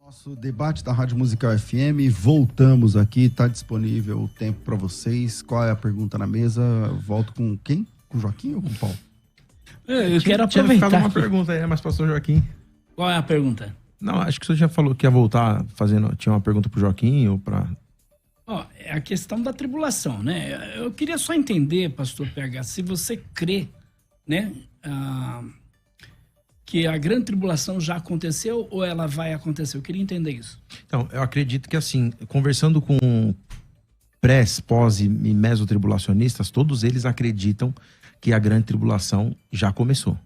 Nosso debate da Rádio Musical FM, voltamos aqui, está disponível o tempo para vocês. Qual é a pergunta na mesa? Volto com quem? Com o Joaquim ou com o Paulo? Eu quero aproveitar. Tinha ficado uma pergunta aí, mas pastor Joaquim. Qual é a pergunta? Não, acho que o senhor já falou que ia voltar fazendo. Tinha uma pergunta pro Joaquim ou para. É a questão da tribulação, né? Eu queria só entender, pastor PH, se você crê, né, que a grande tribulação já aconteceu ou ela vai acontecer. Eu queria entender isso. Então, eu acredito que assim, conversando com pré, pós e mesotribulacionistas, todos eles acreditam que a grande tribulação já começou.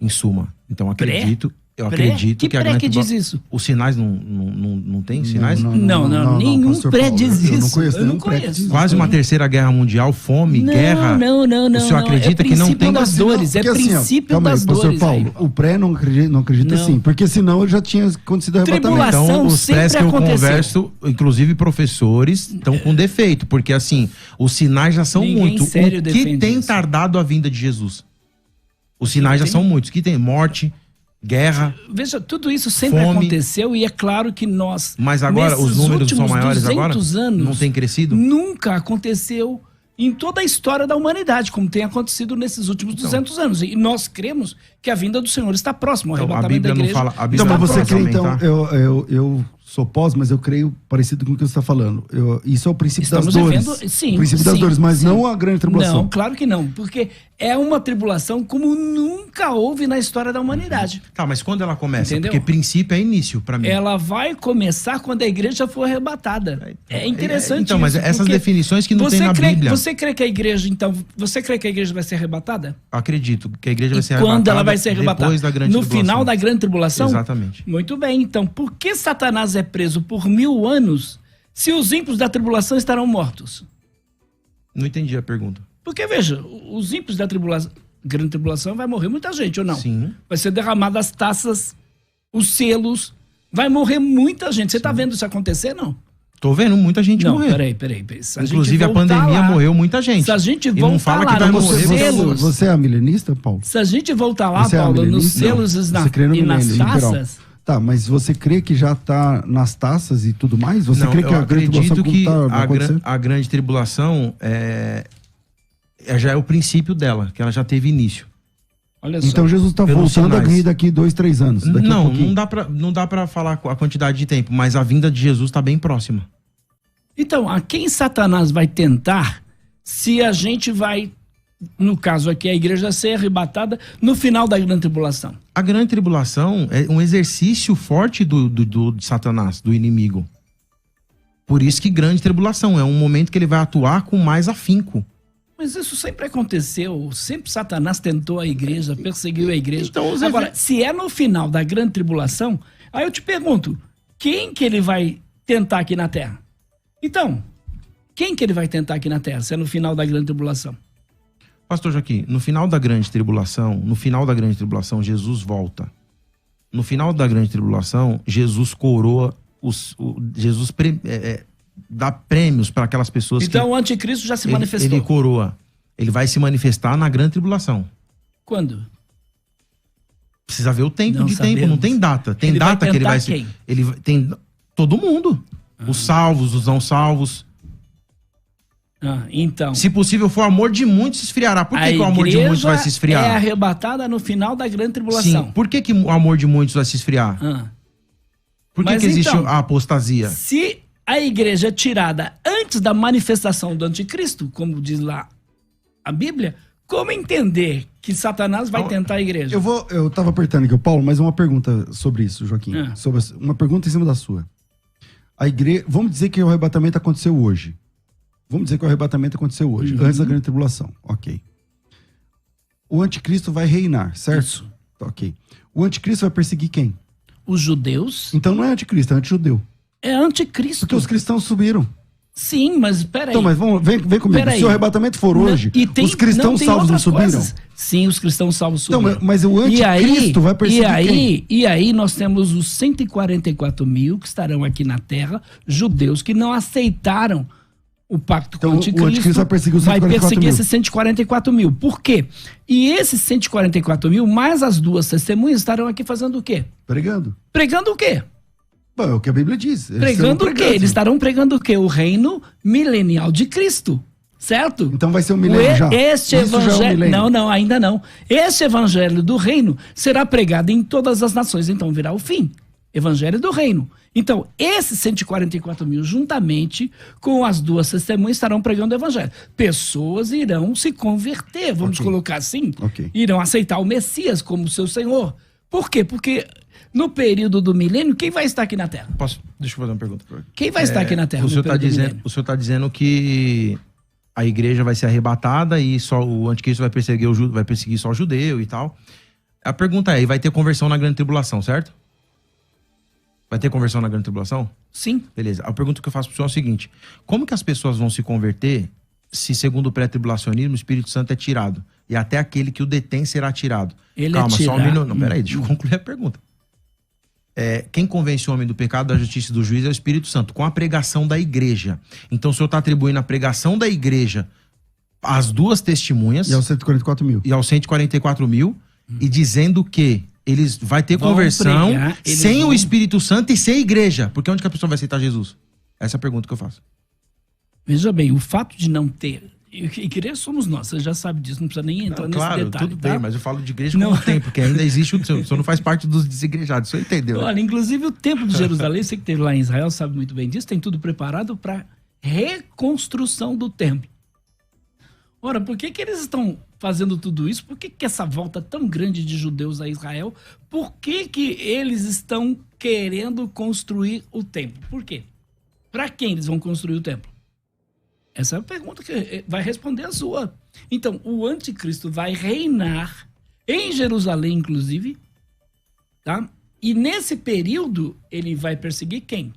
Em suma. Então, acredito que a grande que diz isso? Os sinais não tem sinais? Não, nenhum pré diz isso. Eu não conheço. Quase uma terceira guerra mundial, fome, guerra. Não. O senhor acredita que não tem das dores, é princípio das dores. Paulo, o pré não acredita sim, porque senão já tinha acontecido o arrebatamento. Então, os prés que eu converso, inclusive professores, estão com defeito, porque assim, os sinais já são muitos. O que tem tardado a vinda de Jesus? Os sinais já são muitos. Que tem morte, guerra. Veja, tudo isso sempre aconteceu e é claro que nós. Mas agora os números são maiores agora? Anos, não tem crescido? Nunca aconteceu em toda a história da humanidade, como tem acontecido nesses últimos 200 anos. E nós cremos que a vinda do Senhor está próxima. O arrebatamento da igreja. Não fala, a Bíblia mas você crê, então, eu sou pós, mas eu creio parecido com o que você está falando. Isso é o princípio das dores. Sim, o princípio das dores, mas não a grande tribulação. Não, claro que não, porque é uma tribulação como nunca houve na história da humanidade. Tá, mas quando ela começa? Entendeu? Porque princípio é início para mim. Ela vai começar quando a igreja for arrebatada. É interessante então, mas isso, essas definições que não tem na Bíblia. Você crê que a igreja, então, vai ser arrebatada? Acredito que a igreja vai ser arrebatada. Quando ela vai ser arrebatada? Depois da grande tribulação. No final da grande tribulação? Exatamente. Muito bem, então, por que Satanás é preso por 1000 anos se os ímpios da tribulação estarão mortos? Não entendi a pergunta. Porque, veja, os ímpios da grande tribulação vai morrer muita gente, ou não? Sim. Vai ser derramada as taças, os selos, vai morrer muita gente. Você está vendo isso acontecer, não? Tô vendo muita gente morrer. Peraí. Inclusive a pandemia morreu muita gente. Se a gente voltar não fala lá que vai nos morrer selos... Você é milenista, Paulo? Se a gente voltar lá, Paulo, nos selos e nas taças... Tá, mas você crê que já está nas taças e tudo mais? Você crê que a grande tribulação a grande tribulação já é o princípio dela, que ela já teve início. Olha só. Então Jesus está voltando a vir daqui 2-3 anos. Não dá para falar a quantidade de tempo, mas a vinda de Jesus está bem próxima. Então, a quem Satanás vai tentar se a gente vai, no caso aqui, a igreja ser arrebatada no final da grande tribulação? A grande tribulação é um exercício forte de Satanás, do inimigo. Por isso que grande tribulação é um momento que ele vai atuar com mais afinco. Mas isso sempre aconteceu, sempre Satanás tentou a igreja, perseguiu a igreja. Então, agora, se é no final da grande tribulação, aí eu te pergunto, quem que ele vai tentar aqui na Terra? Então, quem que ele vai tentar aqui na Terra, se é no final da grande tribulação? Pastor Joaquim, no final da grande tribulação, Jesus volta. No final da grande tribulação, Jesus coroa, dá prêmios para aquelas pessoas então o anticristo já se manifestou. Ele coroa. Ele vai se manifestar na grande tribulação. Quando? Precisa ver o tempo tempo, não tem data. Tem ele data que ele vai quem? Ele tem todo mundo. Os salvos, os não salvos. Então. Se possível for, o amor de muitos se esfriará. Por que o amor de muitos vai se esfriar? É arrebatada no final da grande tribulação. Sim. Por que o amor de muitos vai se esfriar? Por que existe a apostasia? Se a igreja é tirada antes da manifestação do anticristo, como diz lá a Bíblia, como entender que Satanás vai tentar a igreja? Eu tava apertando aqui o Paulo, mas uma pergunta sobre isso, Joaquim. Uma pergunta em cima da sua. Vamos dizer que o arrebatamento aconteceu hoje. Antes da grande tribulação. Ok. O anticristo vai reinar, certo? Isso. Ok. O anticristo vai perseguir quem? Os judeus. Então não é anticristo, é antijudeu. É anticristo. Porque os cristãos subiram. Sim, mas peraí. Então, mas vem comigo. Se o arrebatamento for hoje, os cristãos salvos não subiram? Coisas. Sim, os cristãos salvos subiram. Então, mas o anticristo vai perseguir quem? E aí nós temos os 144 mil que estarão aqui na Terra, judeus que não aceitaram o pacto com o anticristo. O anticristo vai perseguir os 144 vai perseguir mil. esses 144 mil. Por quê? E esses 144 mil, mais as duas testemunhas, estarão aqui fazendo o quê? Pregando. Pregando o quê? Bom, é o que a Bíblia diz. Pregando o quê? Eles estarão pregando o quê? O reino milenial de Cristo. Certo? Então vai ser um milênio já. Este evangelho. Não, ainda não. Este evangelho do reino será pregado em todas as nações. Então virá o fim. Evangelho do reino. Então, esses 144 mil, juntamente com as 2 testemunhas, estarão pregando o evangelho. Pessoas irão se converter, vamos colocar assim. Irão aceitar o Messias como seu Senhor. Por quê? Porque no período do milênio, quem vai estar aqui na Terra? Deixa eu fazer uma pergunta. Quem vai estar aqui na Terra? O senhor está dizendo que a igreja vai ser arrebatada e só o anticristo vai perseguir só o judeu e tal. A pergunta é, vai ter conversão na grande tribulação, certo? Vai ter conversão na grande tribulação? Sim. Beleza. A pergunta que eu faço pro senhor é o seguinte: como que as pessoas vão se converter se, segundo o pré-tribulacionismo, o Espírito Santo é tirado? E até aquele que o detém será tirado. Calma, só um minuto. Não, peraí, deixa eu concluir a pergunta. Quem convence o homem do pecado, da justiça e do juízo é o Espírito Santo, com a pregação da igreja. Então o senhor está atribuindo a pregação da igreja às 2 testemunhas. E aos 144 mil. E aos 144 mil. E dizendo que eles vai ter conversão sem o Espírito Santo e sem a igreja. Porque onde que a pessoa vai aceitar Jesus? Essa é a pergunta que eu faço. Veja bem, o fato de não ter... Igreja somos nós, você já sabe disso, não precisa nem entrar nesse detalhe. Claro, tudo bem, mas eu falo de igreja como tem, porque ainda existe o senhor não faz parte dos desigrejados, o senhor entendeu? Olha, inclusive o templo de Jerusalém, você que esteve lá em Israel sabe muito bem disso, tem tudo preparado para reconstrução do templo. Ora, por que eles estão fazendo tudo isso? Por que essa volta tão grande de judeus a Israel? Por que eles estão querendo construir o templo? Por quê? Para quem eles vão construir o templo? Essa é a pergunta que vai responder a sua. Então, o anticristo vai reinar em Jerusalém, inclusive, tá? E nesse período, ele vai perseguir quem?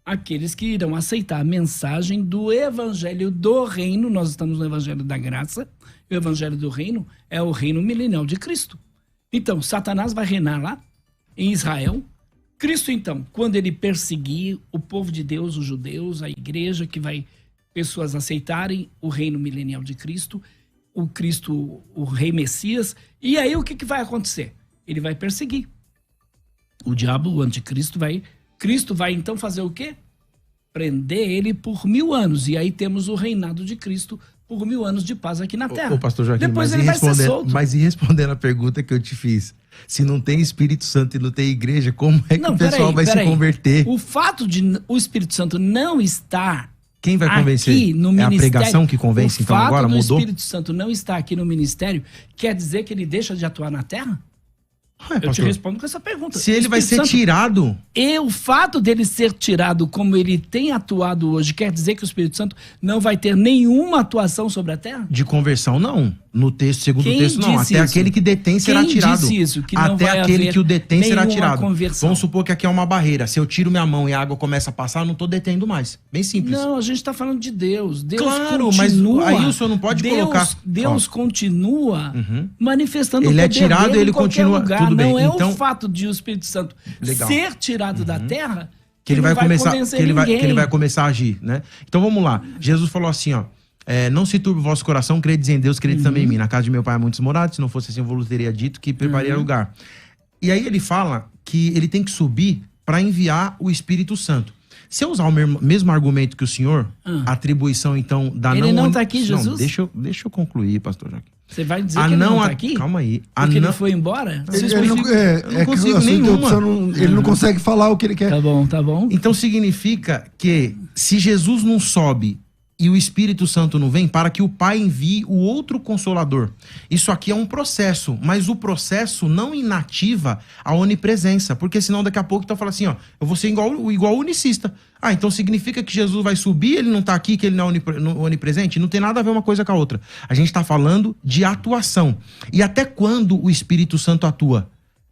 Aqueles que irão aceitar a mensagem do evangelho do reino. Nós estamos no evangelho da graça. O evangelho do reino é o reino milenial de Cristo. Então, Satanás vai reinar lá, em Israel. Cristo, então, quando ele perseguir o povo de Deus, os judeus, a igreja, que vai... pessoas aceitarem o reino milenial de Cristo, o rei Messias, e aí o que vai acontecer? Ele vai perseguir. O diabo, o anticristo, Cristo vai então fazer o quê? Prender ele por 1000 anos, e aí temos o reinado de Cristo por 1000 anos de paz aqui na Terra. Ô, pastor Joaquim, depois ele vai ser solto. Mas e respondendo a pergunta que eu te fiz? Se não tem Espírito Santo e não tem igreja, como é que o pessoal vai se converter? O fato de o Espírito Santo não estar... Quem vai convencer? Aqui no a pregação que convence, então agora mudou? O fato do Espírito Santo não estar aqui no ministério quer dizer que ele deixa de atuar na Terra? Eu te respondo com essa pergunta. Se ele vai ser tirado... E o fato dele ser tirado como ele tem atuado hoje, quer dizer que o Espírito Santo não vai ter nenhuma atuação sobre a Terra? De conversão, não. No texto, segundo o texto, não. Até aquele que detém será tirado. Quem disse isso? Que não até vai aquele que o detém será tirado. Conversão. Vamos supor que aqui é uma barreira. Se eu tiro minha mão e a água começa a passar, eu não estou detendo mais. Bem simples. Não, a gente está falando de Deus. Deus claro, continua, mas aí o senhor não pode colocar... Deus continua manifestando ele o é poder tirado dele ele em qualquer continua, lugar. tudo bem. Não é então, o fato de o Espírito Santo ser tirado da Terra que ele vai começar, que ele vai começar a agir, né? Então vamos lá. Jesus falou assim, ó: não se turbe o vosso coração, credes em Deus, credes também em mim. Na casa de meu pai há muitos morados, se não fosse assim eu vos teria dito que prepararia lugar. E aí ele fala que ele tem que subir para enviar o Espírito Santo. Se eu usar o mesmo argumento que o senhor, a atribuição então da ele não está aqui, Jesus? Não, deixa eu concluir, pastor Joaquim. Você vai dizer que ele não está aqui? Calma aí. Porque ele foi embora? Eu não consigo nenhuma. Ele não consegue falar o que ele quer. Tá bom. Então significa que se Jesus não sobe e o Espírito Santo não vem, para que o Pai envie o outro Consolador. Isso aqui é um processo, mas o processo não inativa a onipresença, porque senão daqui a pouco então fala assim, ó, eu vou ser igual unicista. Então significa que Jesus vai subir, ele não tá aqui, que ele não é onipresente? Não tem nada a ver uma coisa com a outra. A gente tá falando de atuação. E até quando o Espírito Santo atua?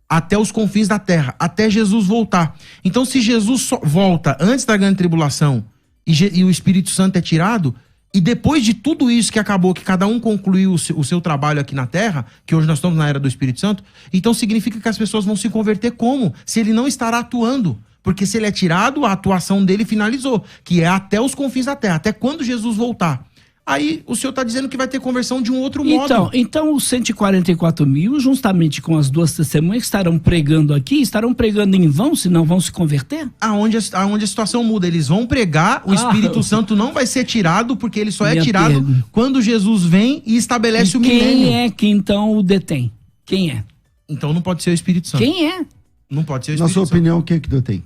Até os confins da terra, até Jesus voltar. Então se Jesus volta antes da grande tribulação e o Espírito Santo é tirado, e depois de tudo isso que acabou, que cada um concluiu o seu trabalho aqui na Terra, que hoje nós estamos na era do Espírito Santo, então significa que as pessoas vão se converter como? Se ele não estará atuando. Porque se ele é tirado, a atuação dele finalizou, que é até os confins da Terra, até quando Jesus voltar. Aí o senhor está dizendo que vai ter conversão de um outro modo. Então os 144 mil, justamente com as duas testemunhas que estarão pregando aqui, estarão pregando em vão, se não vão se converter? Aonde a situação muda. Eles vão pregar, o Espírito Santo não vai ser tirado, porque ele só é tirado quando Jesus vem e estabelece o milênio. Quem é que então o detém? Quem é? Então não pode ser o Espírito Santo. Quem é? Não pode ser o Espírito Santo. Na sua opinião, quem é que detém?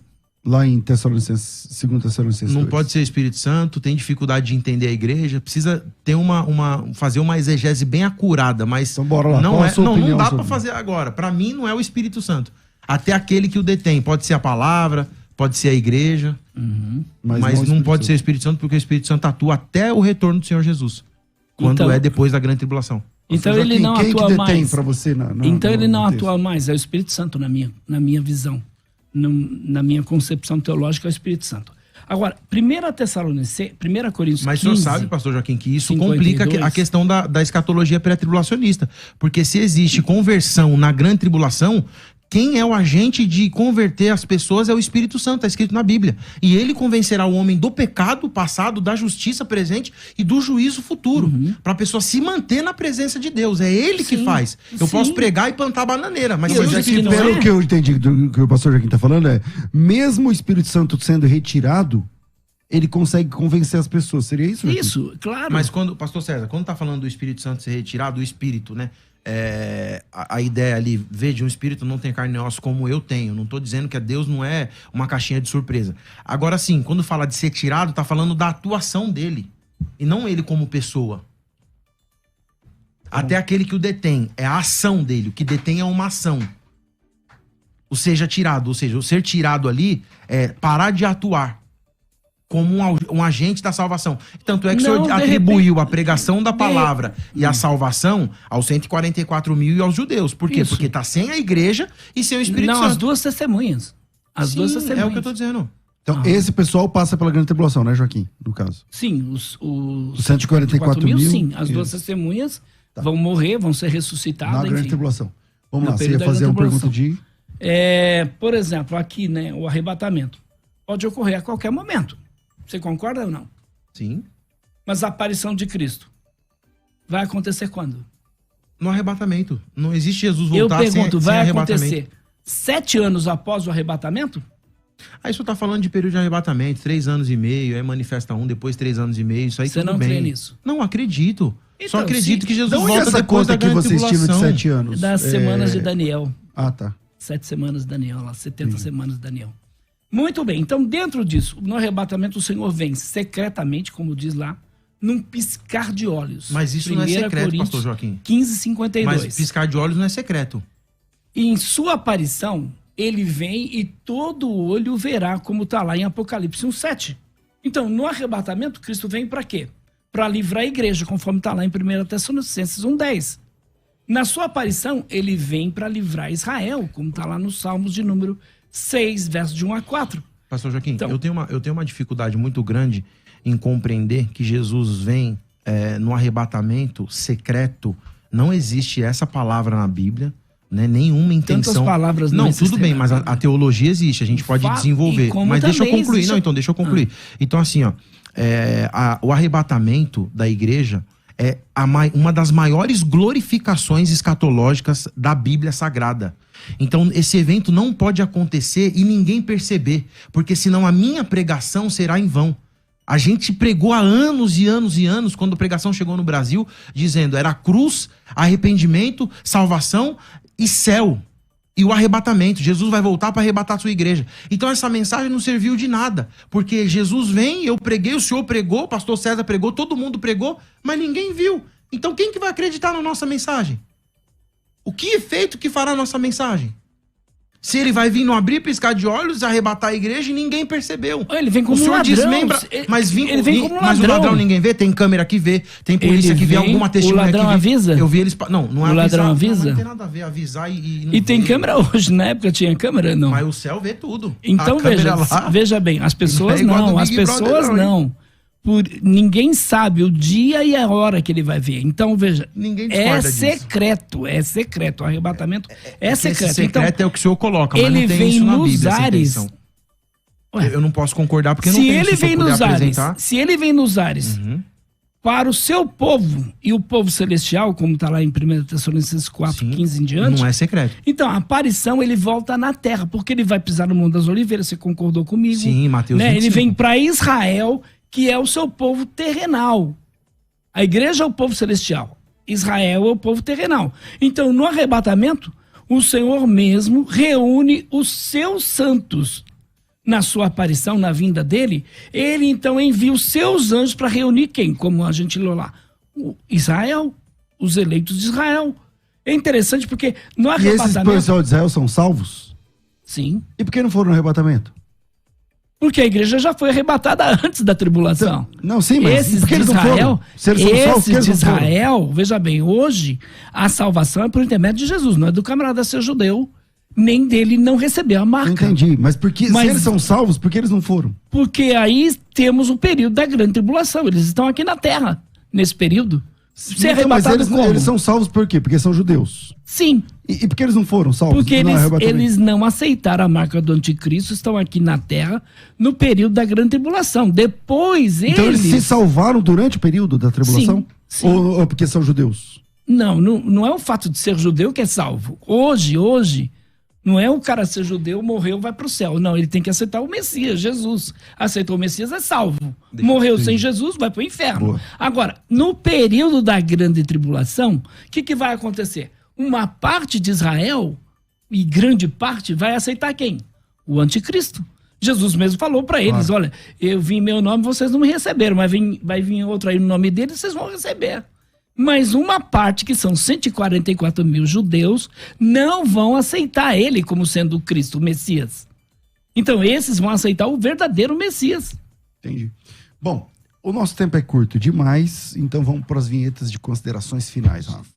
Lá em Tessalonicenses, 2 Tessalonicenses 2. Não pode ser o Espírito Santo, tem dificuldade de entender a igreja, precisa ter fazer uma exegese bem acurada, mas então, bora lá. Não dá para fazer agora. Para mim não é o Espírito Santo. Até aquele que o detém. Pode ser a palavra, pode ser a igreja, mas não pode ser o Espírito Santo, porque o Espírito Santo atua até o retorno do Senhor Jesus, quando é depois da grande tribulação. Então ele não atua mais. Pra você então ele não atua mais, é o Espírito Santo na minha visão. Na minha concepção teológica, é o Espírito Santo. Agora, 1 Coríntios 15... Mas o senhor sabe, pastor Joaquim, que isso 52, complica a questão da escatologia pré-tribulacionista. Porque se existe conversão na grande tribulação, quem é o agente de converter as pessoas é o Espírito Santo, está escrito na Bíblia. E ele convencerá o homem do pecado passado, da justiça presente e do juízo futuro. Para a pessoa se manter na presença de Deus. É ele que faz. Eu posso pregar e plantar bananeira, mas pelo que eu entendi do que o pastor Joaquim está falando mesmo o Espírito Santo sendo retirado, ele consegue convencer as pessoas. Seria isso, Joaquim? Isso, claro. Mas pastor César, quando está falando do Espírito Santo ser retirado, o Espírito, né? A ideia ali, veja, um espírito não tem carne e osso como eu tenho. Não estou dizendo que Deus não é uma caixinha de surpresa. Agora sim, quando fala de ser tirado, está falando da atuação dele. E não ele como pessoa. Até aquele que o detém. É a ação dele. O que detém é uma ação. O seja tirado. Ou seja, o ser tirado ali é parar de atuar como um agente da salvação. Tanto é que o senhor atribuiu a pregação da palavra e a salvação aos 144 mil e aos judeus. Por quê? Porque está sem a igreja e sem o Espírito Santo. Não, as duas testemunhas. Duas testemunhas. É o que eu estou dizendo. Então, esse pessoal passa pela grande tribulação, né, Joaquim? No caso. Sim, os 144 mil. Sim, as duas testemunhas vão morrer, vão ser ressuscitadas. Na grande tribulação. Vamos lá, você ia fazer uma pergunta de... por exemplo, aqui, né, o arrebatamento. Pode ocorrer a qualquer momento. Você concorda ou não? Sim. Mas a aparição de Cristo vai acontecer quando? No arrebatamento. Não existe Jesus voltar sem arrebatamento. Eu pergunto, vai acontecer 7 anos após o arrebatamento? Aí isso tá falando de período de arrebatamento, 3 anos e meio, aí manifesta depois 3 anos e meio, isso aí você tudo não bem. crê nisso? Não acredito. Então, só acredito que Jesus então, volta essa depois conta da grande que você estima de 7 anos? Das semanas de Daniel. Ah, tá. 7 semanas de Daniel, lá, 70 semanas de Daniel. Muito bem, então dentro disso, no arrebatamento o Senhor vem secretamente, como diz lá, num piscar de olhos. Mas isso não é secreto, pastor Joaquim. 15:52. Mas piscar de olhos não é secreto. E em sua aparição, ele vem e todo olho verá, como está lá em Apocalipse 1:7. Então, no arrebatamento, Cristo vem para quê? Para livrar a igreja, conforme está lá em 1 Tessalonicenses 1:10. Na sua aparição, ele vem para livrar Israel, como está lá nos Salmos de número 6, versos de 1 a 4. Pastor Joaquim, então, eu tenho uma dificuldade muito grande em compreender que Jesus vem no arrebatamento secreto. Não existe essa palavra na Bíblia, né? Nenhuma intenção. Tantas palavras não tudo bem, mas a teologia existe, a gente pode desenvolver. Mas deixa eu concluir. Existe... Não, então deixa eu concluir. Então, assim, o arrebatamento da igreja é uma das maiores glorificações escatológicas da Bíblia Sagrada. Então, esse evento não pode acontecer e ninguém perceber, porque senão a minha pregação será em vão. A gente pregou há anos e anos e anos, quando a pregação chegou no Brasil, dizendo era cruz, arrependimento, salvação e céu. E o arrebatamento. Jesus vai voltar para arrebatar a sua igreja. Então essa mensagem não serviu de nada. Porque Jesus vem, eu preguei, o senhor pregou, o pastor César pregou, todo mundo pregou, mas ninguém viu. Então quem que vai acreditar na nossa mensagem? O que efeito que fará a nossa mensagem? Se ele vai vir no abrir, piscar de olhos, arrebatar a igreja e ninguém percebeu. Ele vem como o senhor ladrão. Desmembra, mas ele vem como ladrão. Mas o ladrão ninguém vê, tem câmera que vê, tem polícia que vê, alguma testemunha que vê. O ladrão avisa? Eu vi eles... Não é o ladrão avisa? Não tem nada a ver, avisar e tem câmera hoje, na época tinha câmera, não. Mas o céu vê tudo. Então veja bem, as pessoas não, as pessoas não. Ninguém sabe o dia e a hora que ele vai ver. Então, veja, é secreto, o arrebatamento é secreto. Esse secreto é o que o senhor coloca, mas não tem isso na Bíblia, essa intenção. Eu não posso concordar porque não tem isso. Se ele vem nos ares, para o seu povo e o povo celestial, como está lá em 1 Tessalonicenses 4, Sim, 15 em diante. Não é secreto. Então, a aparição, ele volta na terra, porque ele vai pisar no Monte das Oliveiras, você concordou comigo? Sim, Mateus né? 25. Ele vem para Israel, que é o seu povo terrenal. A igreja é o povo celestial, Israel é o povo terrenal. Então, no arrebatamento, o Senhor mesmo reúne os seus santos. Na sua aparição, na vinda dele, ele então envia os seus anjos para reunir quem? Como a gente leu lá, o Israel, os eleitos de Israel. É interessante porque no E esses arrebatamento... pessoal de Israel são salvos? Sim, E por que não foram no arrebatamento? porque a igreja já foi arrebatada antes da tribulação. Não, sim, mas Esses por que de eles não Israel, foram? Se eles são salvos, por que esses eles de não foram? Israel, veja bem, hoje a salvação é por intermédio de Jesus, não é do camarada ser judeu, nem dele não receber a Eu marca. entendi, mas se eles são salvos, por que eles não foram? Porque aí temos o período da grande tribulação, eles estão aqui na terra, nesse período. Ser Então, mas arrebatado como? eles são salvos por quê? Porque são judeus. Sim, E por que eles não foram salvos? porque no arrebatamento? eles não aceitaram a marca do anticristo, estão aqui na terra no período da grande tribulação. Depois Então eles se salvaram durante o período da tribulação? Sim. Ou porque são judeus? Não é o fato de ser judeu que é salvo. Hoje, não é o cara ser judeu, morreu, vai pro céu. Não, ele tem que aceitar o Messias, Jesus. Aceitou o Messias, é salvo. Morreu sem Jesus, vai pro inferno. Boa. Agora, no período da grande tribulação, o que vai acontecer? Uma parte de Israel, e grande parte, vai aceitar quem? O anticristo. Jesus mesmo falou para eles, olha, eu vim em meu nome, vocês não me receberam, mas vai vir outro aí no nome dele, vocês vão receber. Mas uma parte, que são 144 mil judeus, não vão aceitar ele como sendo o Cristo, o Messias. Então esses vão aceitar o verdadeiro Messias. Entendi. Bom, o nosso tempo é curto demais, então vamos para as vinhetas de considerações finais, Rafa.